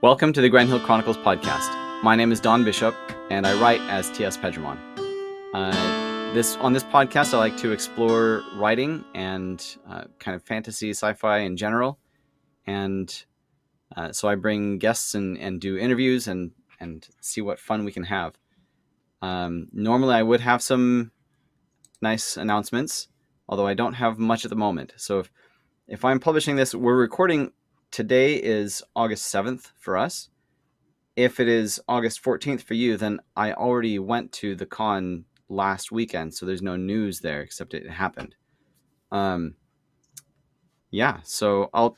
Welcome to the Grand Hill Chronicles podcast. My name is Don Bishop, and I write as T.S. Pedramon. On this podcast, I like to explore writing and kind of fantasy, sci-fi in general. And so I bring guests and do interviews and see what fun we can have. Normally, I would have some nice announcements, although I don't have much at the moment. So if I'm publishing this, we're recording. Today is August 7th for us. If it is August 14th for you, then I already went to the con last weekend, so there's no news there except it happened. So I'll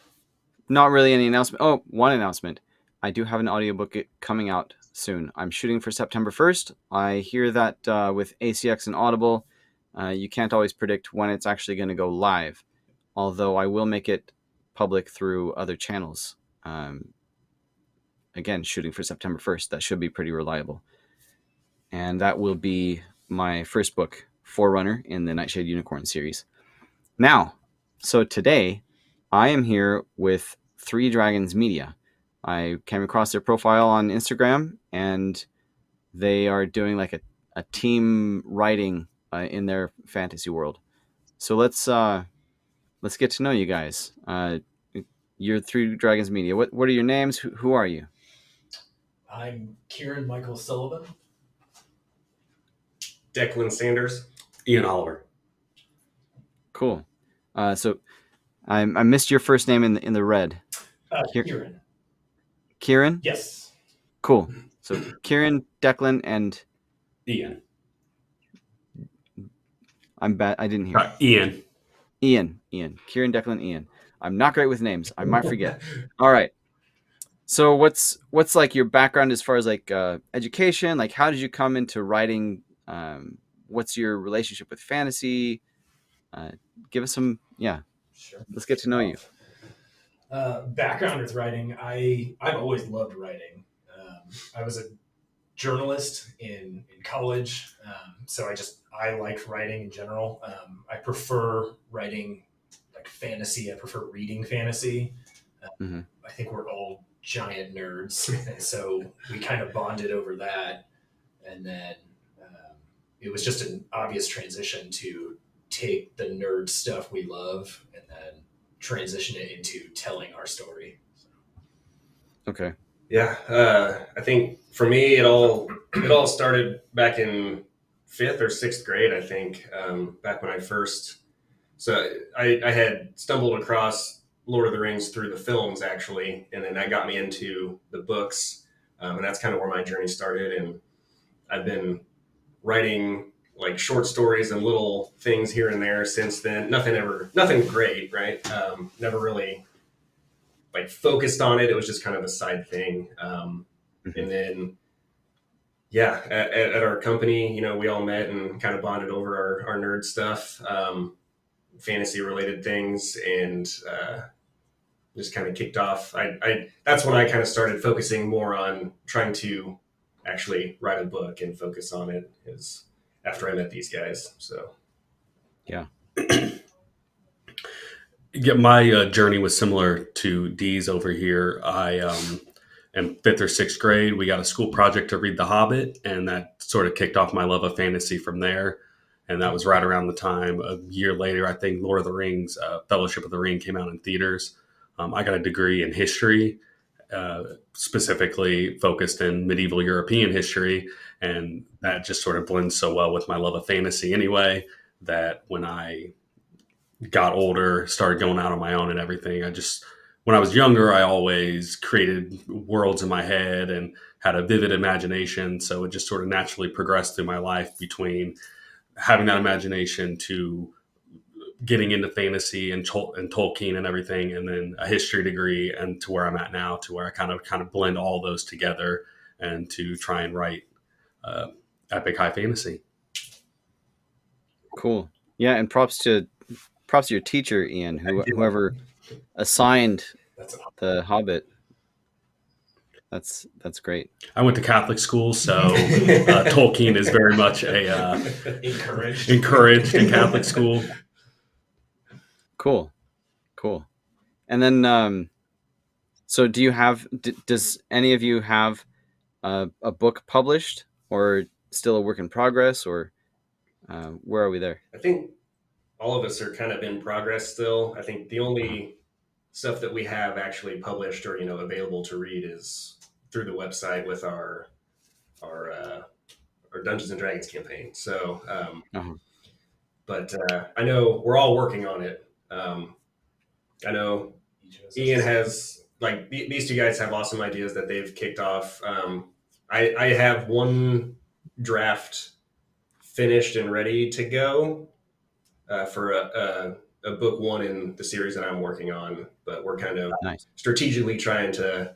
not really any announcement. Oh, one announcement. I do have an audiobook coming out soon. I'm shooting for September 1st. I hear that with ACX and Audible, you can't always predict when it's actually going to go live, although I will make it public through other channels. Again, shooting for September 1st. That should be pretty reliable. And that will be my first book, Forerunner, in the Nightshade Unicorn series. Now, so today, I am here with Three Dragons Media. I came across their profile on Instagram, and they are doing like a team writing in their fantasy world. So let's get to know you guys. You're Three Dragons Media. What are your names? Who are you? I'm Ciaran Michael Sullivan. Declan Sanders. Ian Oliver. Cool. So I missed your first name in the red. Ciaran. Ciaran? Yes. Cool. So Ciaran, Declan, and Ian. I'm bad. I didn't hear. Ian. Ciaran, Declan, Ian. I'm not great with names. I might forget. All right. So what's like your background as far as like education? Like, how did you come into writing? What's your relationship with fantasy? Give us some. Yeah. Sure. Let's get to know you. Background with writing. I've always loved writing. I was a journalist in college, so I liked writing in general. I prefer writing like fantasy. I prefer reading fantasy. I think we're all giant nerds, and so we kind of bonded over that. And then it was just an obvious transition to take the nerd stuff we love and then transition it into telling our story. Okay. Yeah, I think for me it all started back in 5th or 6th grade. I think back when I first. So I had stumbled across Lord of the Rings through the films actually, and then that got me into the books, and that's kind of where my journey started. And I've been writing like short stories and little things here and there since then. Nothing great, right? Never really like focused on it. It was just kind of a side thing. And then, at our company, we all met and kind of bonded over our nerd stuff, fantasy related things, and just kind of kicked off. That's when I kind of started focusing more on trying to actually write a book and focus on it, is after I met these guys. So, yeah. Yeah, my journey was similar to Dee's over here. I in 5th or 6th grade, we got a school project to read The Hobbit, and that sort of kicked off my love of fantasy from there. And that was right around the time, a year later, I think Lord of the Rings, Fellowship of the Ring came out in theaters. I got a degree in history, specifically focused in medieval European history. And that just sort of blends so well with my love of fantasy anyway, that when I got older, started going out on my own and everything, when I was younger, I always created worlds in my head and had a vivid imagination. So it just sort of naturally progressed through my life between having that imagination to getting into fantasy and Tolkien and everything, and then a history degree, and to where I'm at now, to where I kind of blend all those together and to try and write epic high fantasy. Cool. Yeah, and props to your teacher, Ian, whoever assigned the Hobbit. That's great. I went to Catholic school, so Tolkien is very much encouraged in Catholic school. Cool. And then So do you have? Does any of you have a book published, or still a work in progress, or where are we there? I think all of us are kind of in progress still. I think the only stuff that we have actually published or available to read is through the website with our uh, our Dungeons and Dragons campaign. So, Uh-huh. but I know we're all working on it. I know Ian has these two guys have awesome ideas that they've kicked off. I have one draft finished and ready to go for a book one in the series that I'm working on, but we're kind of Nice. strategically trying to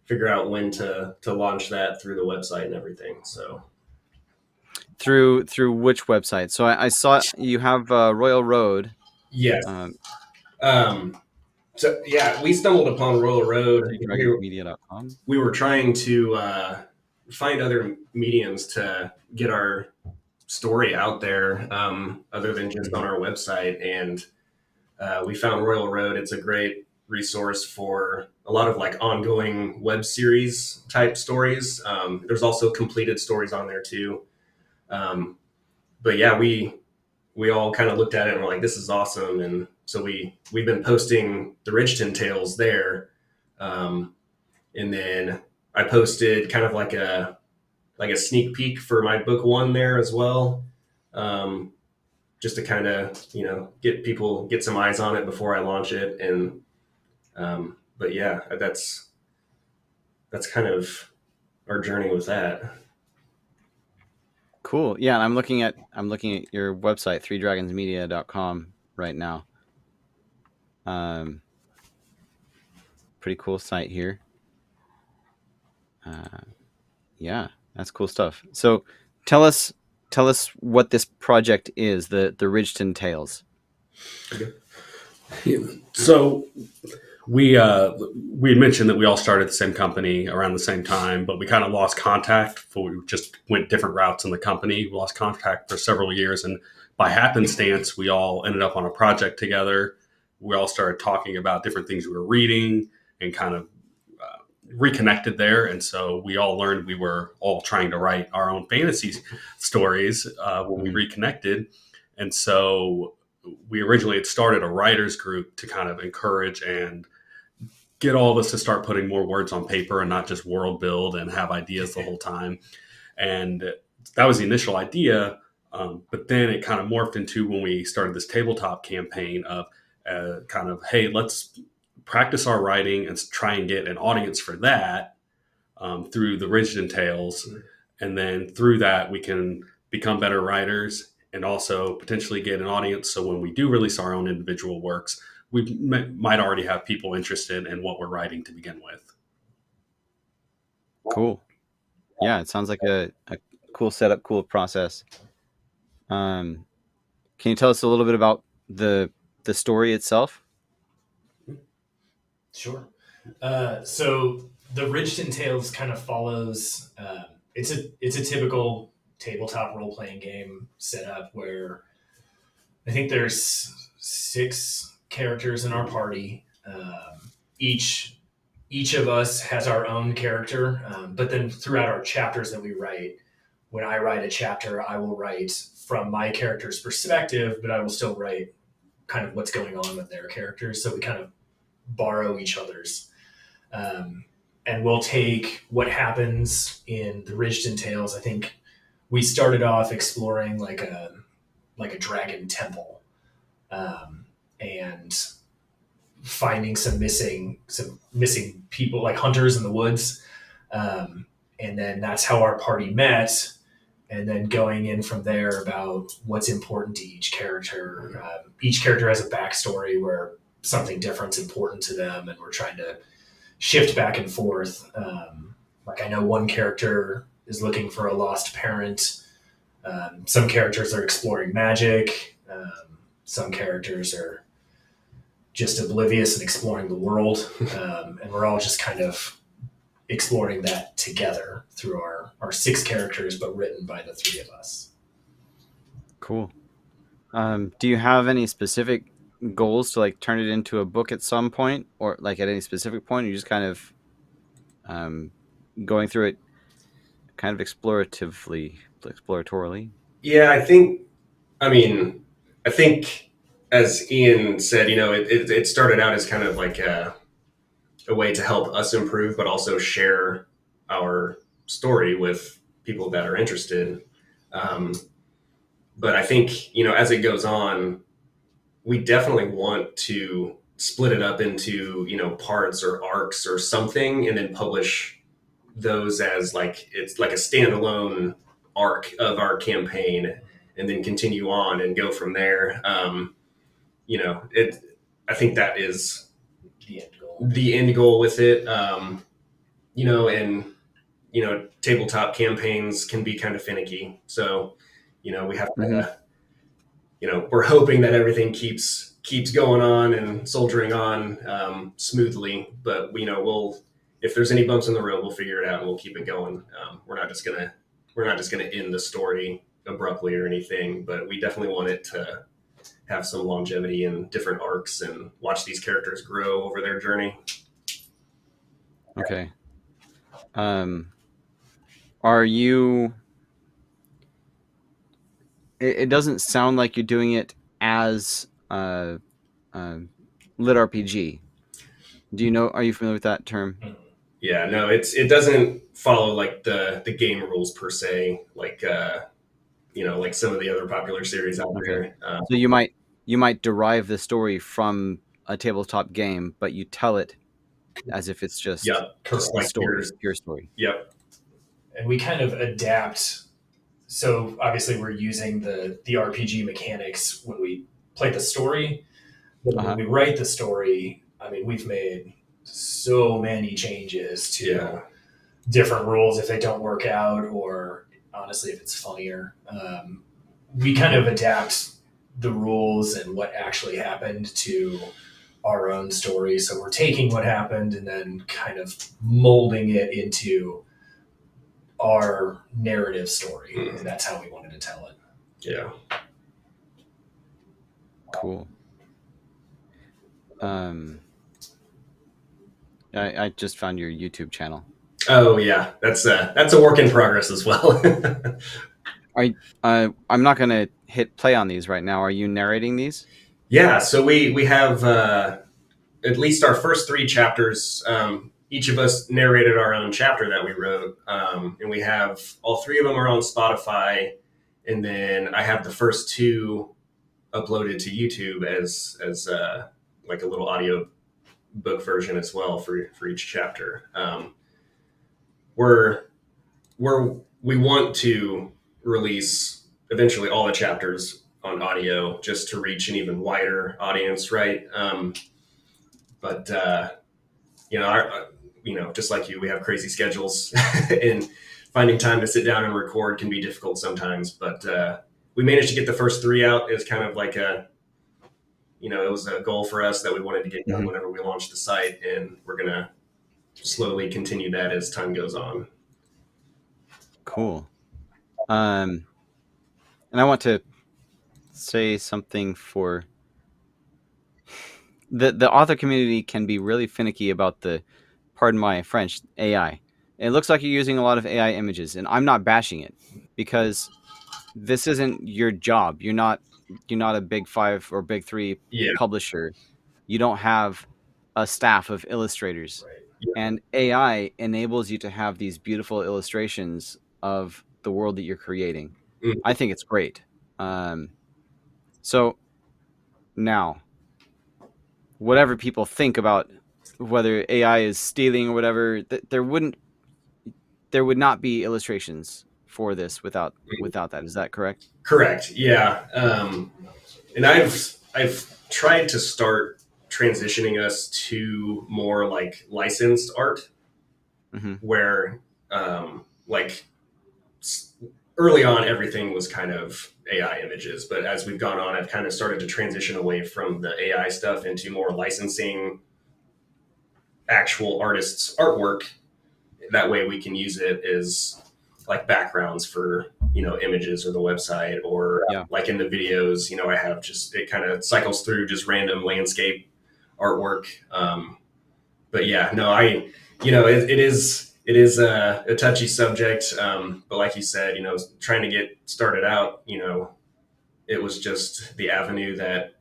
figure out when to launch that through the website and everything. So Through which website? So I saw you have Royal Road. yes. Um, So yeah, we stumbled upon Royal Road. DragonsMedia.com. We were trying to find other mediums to get our story out there, other than just on our website, and we found Royal Road. It's a great resource for a lot of ongoing web series type stories. There's also completed stories on there too. But yeah, we all kind of looked at it and were like, this is awesome. And so we've been posting the Ridgeton Tales there. And then I posted kind of like a sneak peek for my book one there as well. Just to kind of, get some eyes on it before I launch it. And, but yeah, that's kind of our journey with that. Cool. Yeah, and I'm looking at your website, 3dragonsmedia.com right now. Pretty cool site here. Yeah, that's cool stuff. So tell us what this project is, the Ridgeton Tales. So we had mentioned that we all started the same company around the same time, but we kind of lost contact. We just went different routes in the company. We lost contact for several years, and by happenstance, we all ended up on a project together. We all started talking about different things we were reading and kind of reconnected there. And so we all learned we were all trying to write our own fantasy stories when we reconnected. And so we originally had started a writers group to kind of encourage and get all of us to start putting more words on paper and not just world build and have ideas the whole time. And that was the initial idea. But then it kind of morphed into when we started this tabletop campaign of kind of, hey, let's practice our writing and try and get an audience for that through the Ridgeton Tales. And then through that, we can become better writers and also potentially get an audience. So when we do release our own individual works, we might already have people interested in what we're writing to begin with. Cool. Yeah, it sounds like a cool setup, cool process. Can you tell us a little bit about the story itself? Sure. So the Ridgeton Tales kind of follows. It's a typical tabletop role playing game setup where I think there's 6 characters in our party. Each of us has our own character, but then throughout our chapters that we write, when I write a chapter, I will write from my character's perspective, but I will still write kind of what's going on with their characters. So we kind of borrow each other's. And we'll take what happens in the Ridgeton Tales. I think we started off exploring like a dragon temple, and finding some missing people, like hunters in the woods. And then that's how our party met. And then going in from there about what's important to each character. Each character has a backstory where something different's important to them, and we're trying to shift back and forth. Like I know one character is looking for a lost parent. Some characters are exploring magic. Some characters are just oblivious and exploring the world. And we're all just kind of exploring that together through our 6 characters, but written by the 3 of us. Cool. Do you have any specific goals to like turn it into a book at some point, or like at any specific point? Or you just kind of going through it kind of exploratorily? Yeah, I think as Ian said, it started out as kind of like a way to help us improve, but also share our story with people that are interested. Um, but I think, as it goes on, we definitely want to split it up into, parts or arcs or something, and then publish those as like it's like a standalone arc of our campaign, and then continue on and go from there. It. I think that is The end goal. the end goal with it. And tabletop campaigns can be kind of finicky, so we have to. We're hoping that everything keeps going on and soldiering on smoothly. But if there's any bumps in the road, we'll figure it out and we'll keep it going. We're not just gonna end the story abruptly or anything, but we definitely want it to have some longevity and different arcs and watch these characters grow over their journey. Okay. Are you? It doesn't sound like you're doing it as lit RPG. Do you know? Are you familiar with that term? Yeah, no, it doesn't follow like the game rules per se, like like some of the other popular series out there. So you might derive the story from a tabletop game, but you tell it as if it's just Yeah, just like a story, yours. pure story. Yep. And we kind of adapt. So obviously we're using the RPG mechanics when we play the story. But when we write the story, I mean, we've made so many changes to different rules if they don't work out, or honestly, if it's funnier. We kind of adapt the rules and what actually happened to our own story. So we're taking what happened and then kind of molding it into our narrative story, and that's how we wanted to tell it. Yeah. Cool. I just found your YouTube channel. Oh yeah, that's a work in progress as well. I'm not gonna hit play on these right now. Are you narrating these? Yeah, so we have at least our first 3 chapters. Each of us narrated our own chapter that we wrote, and we have all 3 of them are on Spotify, and then I have the first 2 uploaded to YouTube as like a little audio book version as well for each chapter. We want to release eventually all the chapters on audio just to reach an even wider audience, right? But just like you, we have crazy schedules, and finding time to sit down and record can be difficult sometimes. But we managed to get the first 3 out as kind of like it was a goal for us that we wanted to get done whenever we launched the site, and we're gonna slowly continue that as time goes on. Cool. And I want to say something for the author community can be really finicky about the, pardon my French, AI. It looks like you're using a lot of AI images, and I'm not bashing it because this isn't your job. You're not a big 5 or big 3 publisher. You don't have a staff of illustrators. Right. And AI enables you to have these beautiful illustrations of the world that you're creating. I think it's great. So now, whatever people think about whether AI is stealing or whatever, there would not be illustrations for this without that. Is that correct? Correct. Yeah. And I've tried to start transitioning us to more like licensed art, where like early on everything was kind of AI images, but as we've gone on, I've kind of started to transition away from the AI stuff into more licensing actual artists' artwork. That way we can use it as like backgrounds for images or the website, or Yeah. like in the videos, I have just, it kind of cycles through just random landscape artwork. But yeah, no, it is a touchy subject. But like you said, trying to get started out, it was just the avenue that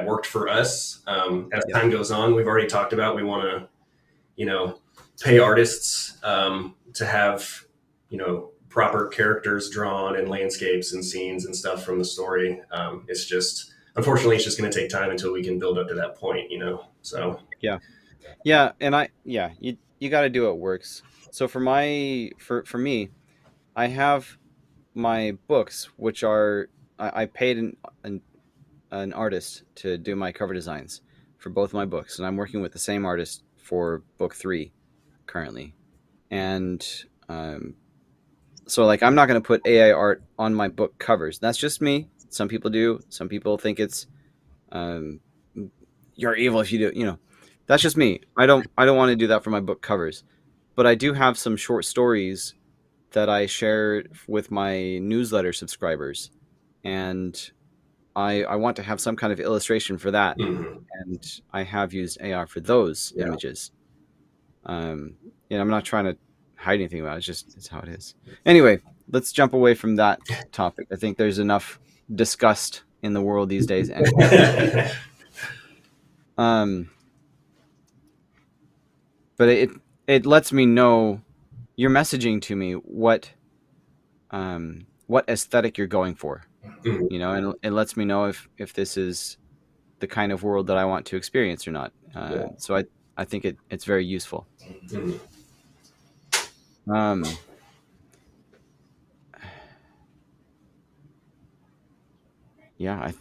worked for us. As time goes on, we've already talked about, we want to, pay artists to have, proper characters drawn and landscapes and scenes and stuff from the story. It's just, unfortunately, it's just going to take time until we can build up to that point, so. Yeah. And you got to do what works. So for me, I have my books, which are, I paid an artist to do my cover designs for both my books. And I'm working with the same artist for book 3 currently. And, so like, I'm not going to put AI art on my book covers. That's just me. Some people do. Some people think it's, you're evil if you do. That's just me. I don't want to do that for my book covers. But I do have some short stories that I share with my newsletter subscribers, and I want to have some kind of illustration for that. Mhm. And I have used AI for those images. I'm not trying to hide anything about it. It's how it is. Anyway, let's jump away from that topic. I think there's enough disgust in the world these days. Anyway. But it lets me know, you're messaging to me what aesthetic you're going for, Mhm. and it lets me know if this is the kind of world that I want to experience or not. So I think it's very useful. Mhm. Yeah,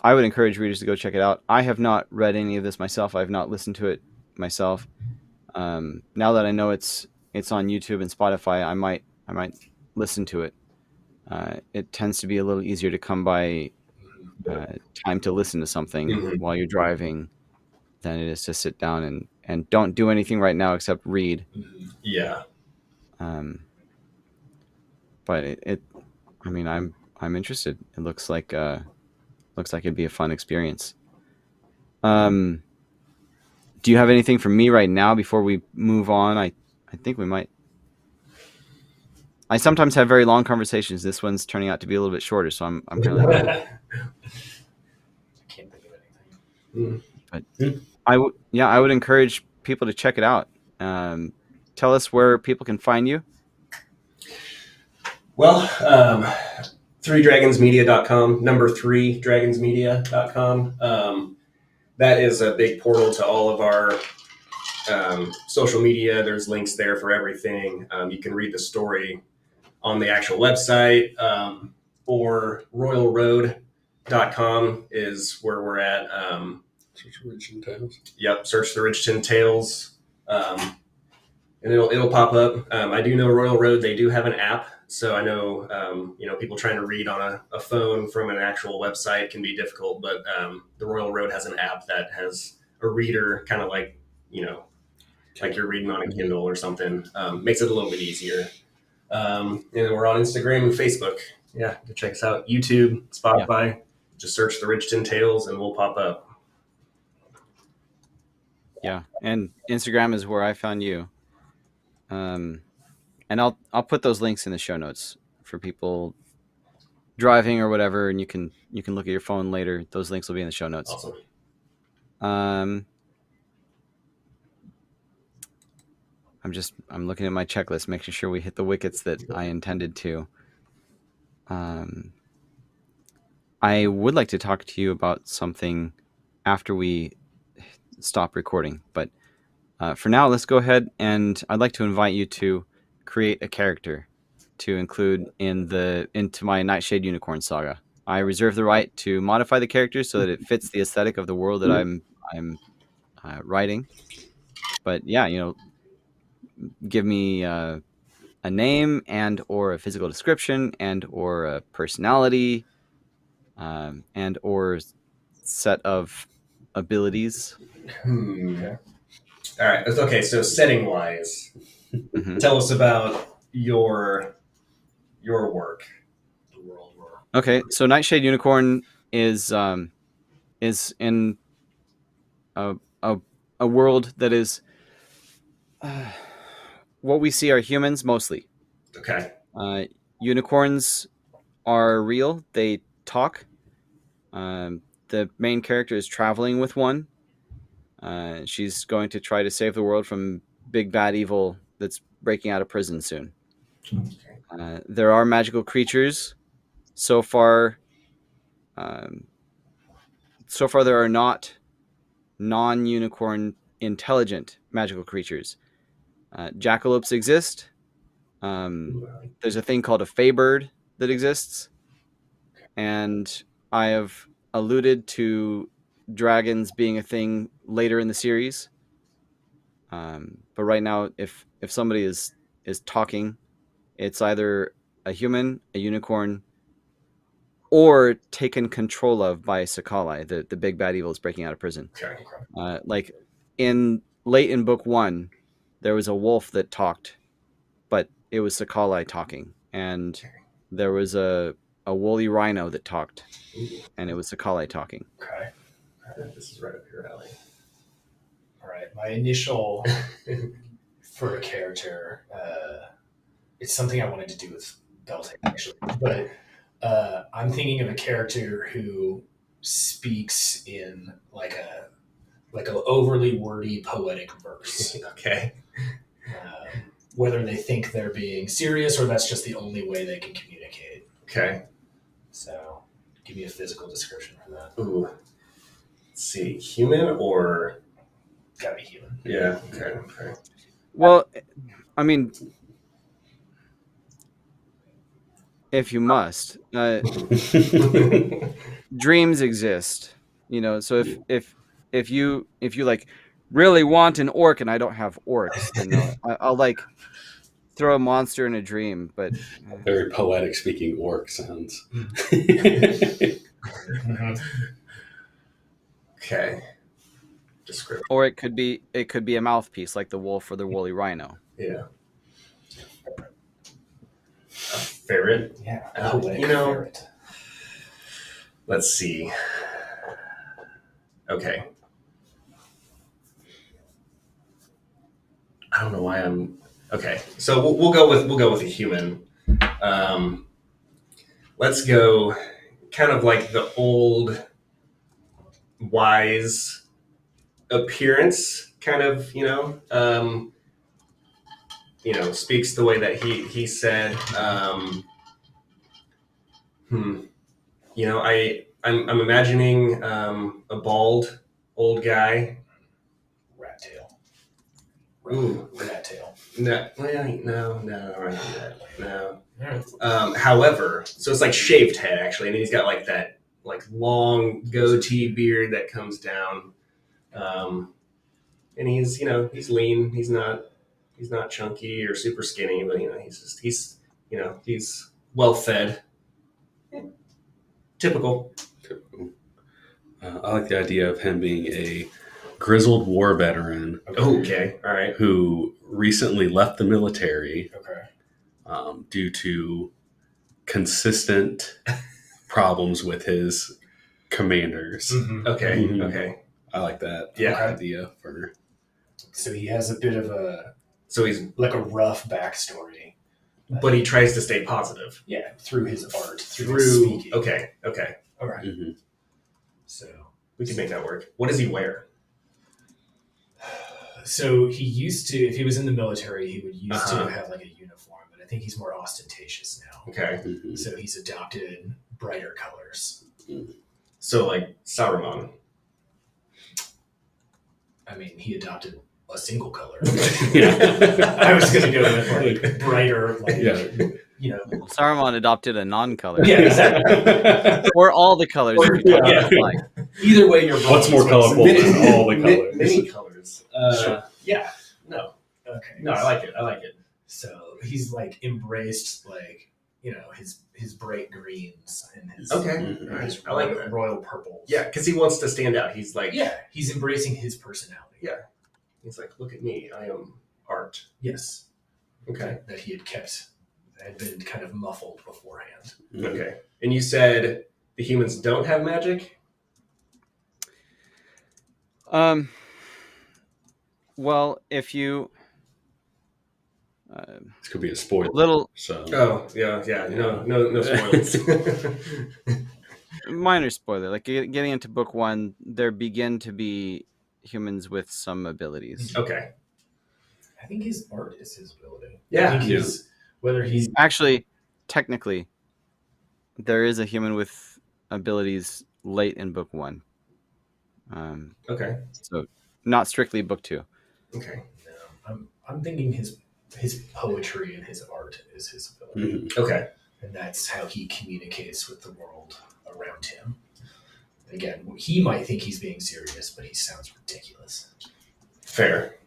I would encourage readers to go check it out. I have not read any of this myself. I've not listened to it myself. Now that I know it's on YouTube and Spotify, I might listen to it. It tends to be a little easier to come by time to listen to something Mhm. while you're driving than it is to sit down and don't do anything right now except read. Yeah. But I'm interested. It looks like it'd be a fun experience. Do you have anything for me right now before we move on? I think we might. I sometimes have very long conversations. This one's turning out to be a little bit shorter, so I'm kind of like, I can't think of anything. but I would encourage people to check it out. Tell us where people can find you. Well, 3dragonsmedia.com, number 3dragonsmedia.com. That is a big portal to all of our social media. There's links there for everything. You can read the story on the actual website, or royalroad.com is where we're at. Search Ridgeton Tales. Yep, search the Ridgeton Tales, and it'll pop up. I do know Royal Road, they do have an app, so I know people trying to read on a phone from an actual website can be difficult, but the Royal Road has an app that has a reader, kind of like like you're reading on a Kindle or something. Makes it a little bit easier. And then we're on Instagram and Facebook. Yeah, go check us out. YouTube, Spotify. Just search the Ridgeton Tales and we'll pop up. Yeah, and Instagram is where I found you. And I'll put those links in the show notes for people driving or whatever, and you can look at your phone later. Those links will be in the show notes. Awesome. I'm looking at my checklist, making sure we hit the wickets that I intended to. I would like to talk to you about something after we stop recording, but for now, let's go ahead, and I'd like to invite you to create a character to include into my Nightshade Unicorn saga. I reserve the right to modify the character so that it fits the aesthetic of the world that I'm writing. But yeah, give me a name and or a physical description and or a personality and or set of abilities. Okay. All right. Okay. So setting wise, Mhm. tell us about your work. world we're Okay, so Nightshade Unicorn is in a a world that is what we see are humans mostly. Okay. Unicorns are real. They talk. The main character is traveling with one. She's going to try to save the world from big bad evil that's breaking out of prison soon. Okay. There are magical creatures. So far, there are not non-unicorn intelligent magical creatures. Jackalopes exist. There's a thing called a fey bird that exists, and I have alluded to dragons being a thing later in the series. But right now, if somebody is talking, it's either a human, a unicorn, or taken control of by Sakali, the big bad evil is breaking out of prison. Okay. Like late in book 1, there was a wolf that talked, but it was Sakali talking, and there was a woolly rhino that talked, and it was Sakali talking. okay. This is right up your alley. All right. My initial for a character, it's something I wanted to do with Beltane actually, but I'm thinking of a character who speaks in like a overly wordy poetic verse. Okay. Whether they think they're being serious or that's just the only way they can communicate. Okay. So, give me a physical description for that. Ooh. Let's see. Human or Gotta be human. yeah. Okay. Well, I mean, if you must, dreams exist, so if you like really want an orc and I don't have orcs, then I'll like throw a monster in a dream. But Very poetic speaking orc sounds. Okay. Description. or it could be a mouthpiece like the wolf or the woolly rhino. Yeah. A ferret. Yeah. Oh, poetic you know. ferret. Let's see. Okay. I don't know why I'm okay. So we'll go with a human. Let's go kind of like the old wise appearance, kind of, speaks the way that he said. I'm imagining a bald old guy. Rat tail. Ooh. Rat tail. No, no. All right. However, so it's like shaved head actually, and he's got like that long goatee beard that comes down, and he's lean. He's not chunky or super skinny, but he's well fed. Typical. I like the idea of him being a grizzled war veteran. Okay, all right. Who recently left the military. Okay. Due to consistent problems with his commanders. Mm-hmm. Okay, Mhm. okay. I like that idea for. So he has a bit of he's like a rough backstory. but he tries to stay positive Yeah, through his art, through his speaking. Okay. All right. Mm-hmm. So We can make that work. What does he wear? So he used to, if he was in the military, he would used Uh-huh. to have like a uniform, but I think he's more ostentatious now. Okay. Mm-hmm. So he's adopted brighter colors. So like Saruman. I mean, he adopted a single color. Yeah. I was going to go with like brighter, like, Yeah. Saruman adopted a non-color. Yeah, exactly. Or all the colors. If you're talking about flag. Either way, you're wrong. What's more colorful than all the colors? Many colors. Sure. Yeah. No. Okay. No, I like it. So he's like embraced like, his bright greens and his Okay. Mhm. All right. his I like that. royal purples. Yeah, because he wants to stand out. He's like, He's embracing his personality. Yeah. He's like, look at me. I am art. Yes. Okay. That he had kept had been kind of muffled beforehand. Okay. And you said the humans don't have magic? Well, if you This could be a spoiler. little So Oh, yeah. No spoilers. minor spoiler, like getting into book 1, there begin to be humans with some abilities. Okay. I think his art is his ability. Yeah. I think whether he's Actually, technically, there is a human with abilities late in book 1. Okay. So not strictly book 2. Okay. no, I'm thinking his poetry and his art is his ability. Okay. And that's how he communicates with the world around him. Again, he might think he's being serious, but he sounds ridiculous. Fair.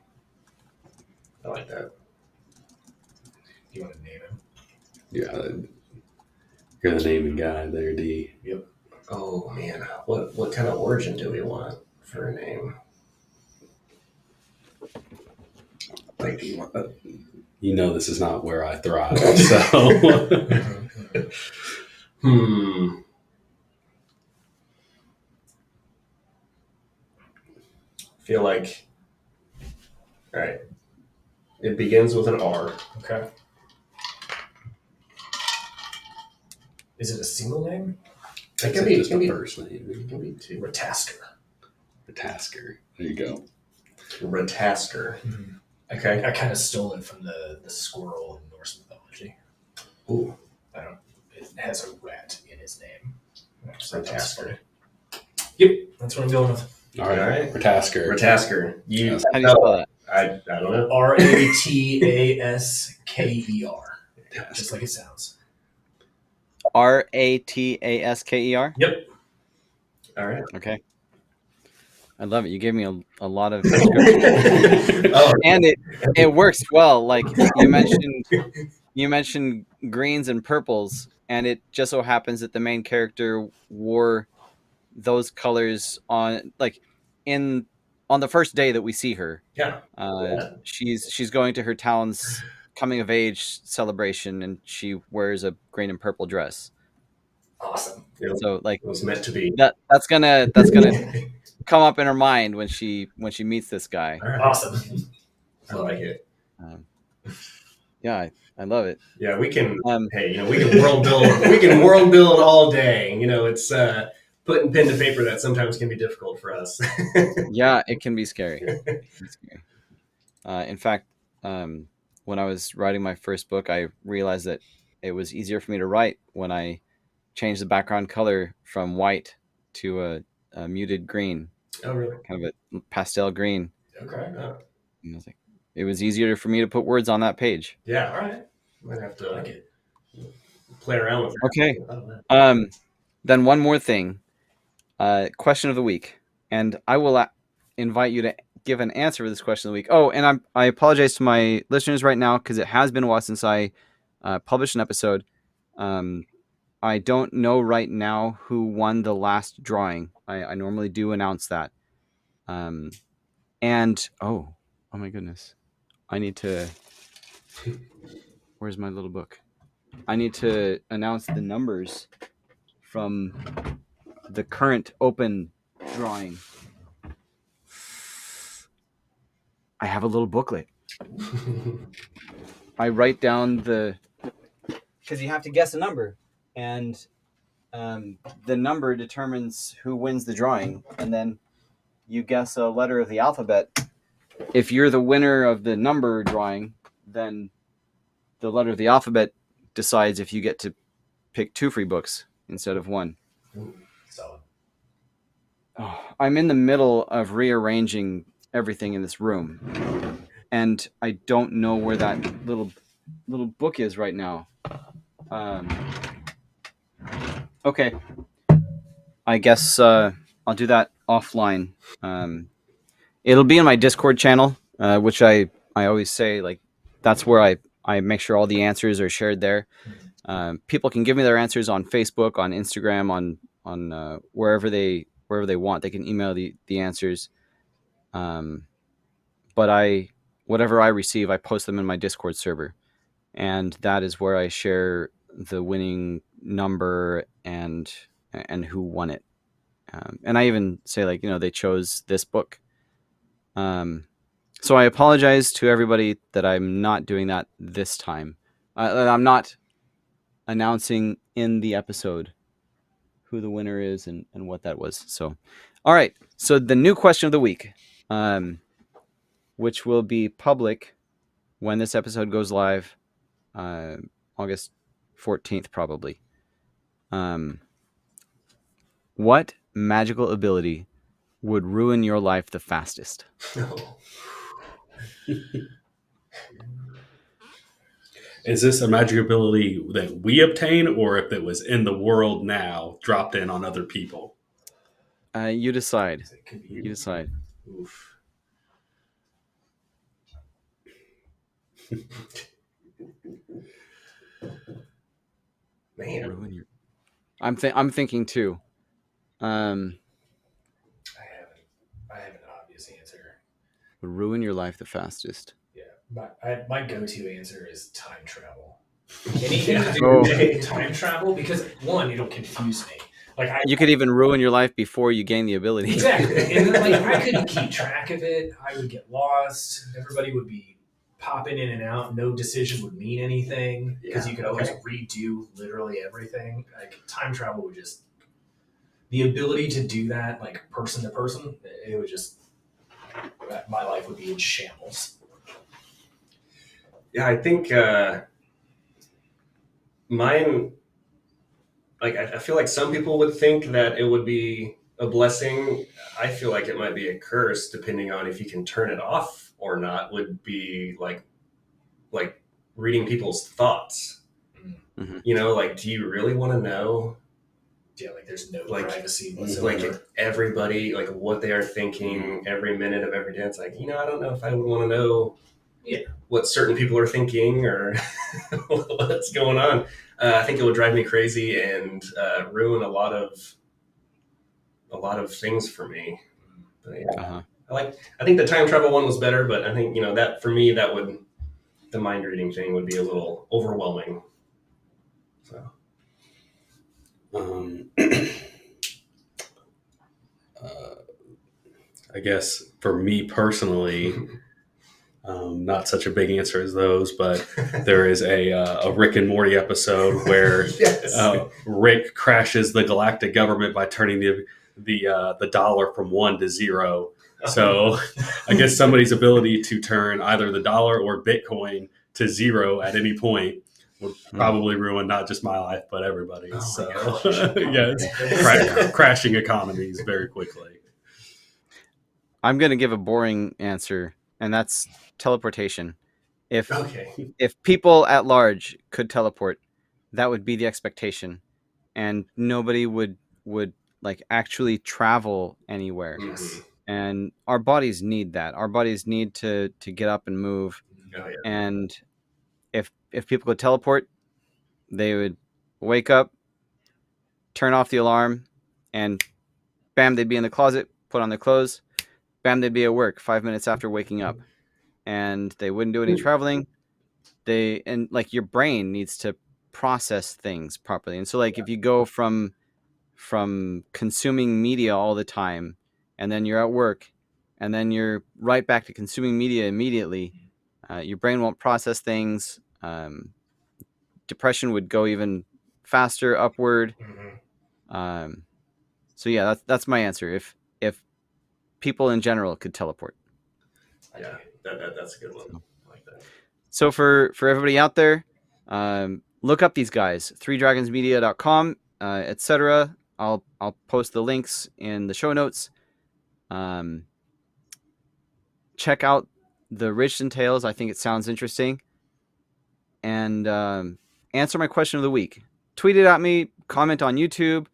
I like that. You want to name him? yeah, you're the naming guy there, D. Yep. Oh man, what kind of origin do we want for a name? Like, You know this is not where I thrive. So feel like, all right. It begins with an R. Okay. Is it a single name? It can be just the the first name. It can be two. Rataskēr. Rataskēr. There you go. Rataskēr. Okay. I kind of stole it from the squirrel in Norse mythology. Ooh. It has a rat in his name. Rataskēr. Yep, that's what I'm going with. All right. All right. Rataskēr. Rataskēr. Yes. How do you spell that? I don't know. Ratasker. Just like it sounds. Ratasker. Yep. All right. Okay. I love it. You gave me a lot of description. Oh, And it works well. Like you mentioned greens and purples, and it just so happens that the main character wore those colors on the first day that we see her. yeah. She's going to her town's coming of age celebration, and she wears a green and purple dress. Awesome. So like It was meant to be. that's gonna come up in her mind when she meets this guy. All right. Awesome. I like it. Yeah, I love it. Yeah, we can. Hey, we can world build. We can world build all day. It's putting pen to paper that sometimes can be difficult for us. Yeah, it can be scary. In fact, when I was writing my first book, I realized that it was easier for me to write when I changed the background color from white to a muted green. Oh, really? Kind of a pastel green. Okay. Oh. And I was like, it was easier for me to put words on that page. Yeah. All right. Might have to I like it. play around with it. Okay. I don't know. Then one more thing. Question of the week, and I will invite you to give an answer for this question of the week. Oh, and I apologize to my listeners right now because it has been a while since I published an episode. I don't know right now who won the last drawing. I normally do announce that. And oh my goodness, I need to. Where's my little book? I need to announce the numbers from the current open drawing. I have a little booklet. I write down because you have to guess a number, and the number determines who wins the drawing, and then you guess a letter of the alphabet. If you're the winner of the number drawing, then the letter of the alphabet decides if you get to pick 2 free books instead of 1. Solid. Oh, I'm in the middle of rearranging everything in this room, and I don't know where that little book is right now. Okay, I guess I'll do that offline. It'll be in my Discord channel, which I always say, like, that's where I make sure all the answers are shared there. People can give me their answers on Facebook, on Instagram, on wherever they want. They can email the answers. But whatever I receive, I post them in my Discord server, and that is where I share the winning number and who won it. And I even say, like, they chose this book. So I apologize to everybody that I'm not doing that this time. I'm not announcing in the episode who the winner is and what that was. So, all right. So the new question of the week, which will be public when this episode goes live, August 14th, probably. What magical ability would ruin your life the fastest? Is this a magic ability that we obtain, or if it was in the world now, dropped in on other people? You decide. It could be You decide. Oof. Man, Ruin your... I'm thinking too. I have an obvious answer. Would ruin your life the fastest. Yeah, my go-to answer is time travel. Anything to do Oh. with time travel, because one, it'll confuse me. Like You could even ruin your life before you gain the ability. exactly, and then, like, I couldn't keep track of it. I would get lost. Everybody would be popping in and out. No decision would mean anything because you could always redo literally everything. Like, time travel would just, the ability to do that, like, person to person, it would just, my life would be in shambles. yeah, I think mine, like, I feel like some people would think that it would be a blessing. I feel like it might be a curse, depending on if you can turn it off or not. Would be like reading people's thoughts. Mm-hmm. You know, like, do you really want to know? Yeah, like, there's no Like, privacy whatsoever. like, everybody, like, what they are thinking every minute of every day. It's like, I don't know if I would want to know what certain people are thinking or what's going on. I think it would drive me crazy and ruin a lot of things for me. But yeah, I think the time travel one was better, but I think, that for me, the mind reading thing would be a little overwhelming. So. I guess for me personally, not such a big answer as those, but there is a Rick and Morty episode where Rick crashes the galactic government by turning the dollar from 1 to 0. So I guess somebody's ability to turn either the dollar or Bitcoin to 0 at any point would probably ruin not just my life, but everybody's. Crashing economies very quickly. I'm going to give a boring answer, and that's teleportation. If people at large could teleport, that would be the expectation, and nobody would like actually travel anywhere. Yes. And our bodies need that. Our bodies need to get up and move. Oh, yeah. And if people could teleport, they would wake up, turn off the alarm, and bam, they'd be in the closet, put on their clothes. Bam, they'd be at work 5 minutes after waking up, and they wouldn't do any traveling. Like, your brain needs to process things properly. And so, like, if you go from consuming media all the time, and then you're at work, and then you're right back to consuming media immediately, your brain won't process things. Depression would go even faster upward. So yeah, that's my answer. If people in general could teleport. Yeah, that's a good one. I like that. So for everybody out there, look up these guys, threedragonsmedia.com, etc. I'll post the links in the show notes. Check out the Ridgeton Tales. I think it sounds interesting. And answer my question of the week. Tweet it at me, comment on YouTube,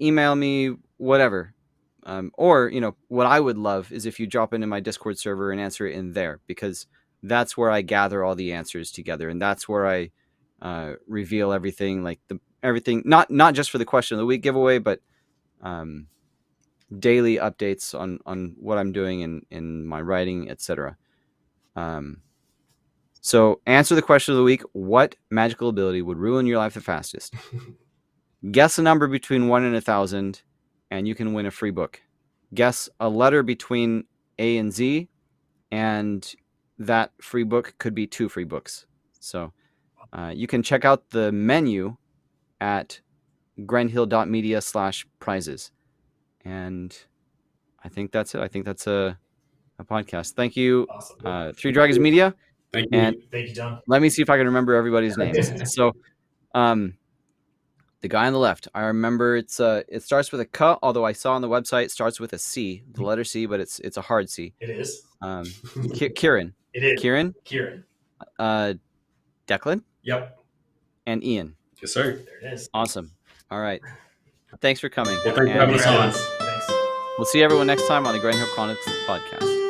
email me, whatever. Or, what I would love is if you drop into my Discord server and answer it in there, because that's where I gather all the answers together, and that's where I reveal everything, like everything, not just for the question of the week giveaway, but daily updates on what I'm doing in my writing, etc. So answer the question of the week. What magical ability would ruin your life the fastest? Guess a number between 1 and 1,000, and you can win a free book. Guess a letter between A and Z, and that free book could be 2 free books. So you can check out the menu at grindhill.media/prizes. And I think that's it. I think that's a podcast. Thank you, Awesome. Three Dragons Media. Thank you. And Thank you, John. let me see if I can remember everybody's names. So, the guy on the left, I remember it starts with a K, although I saw on the website it starts with a C, the letter C, but it's a hard C. It is. Ciaran. It is. Ciaran. Declan. Yep. And Ian. Yes, sir. There it is. Awesome. All right. Thanks for coming. Well, thanks for And, having us on. Thanks. We'll see everyone next time on the Grindhill Chronicles podcast.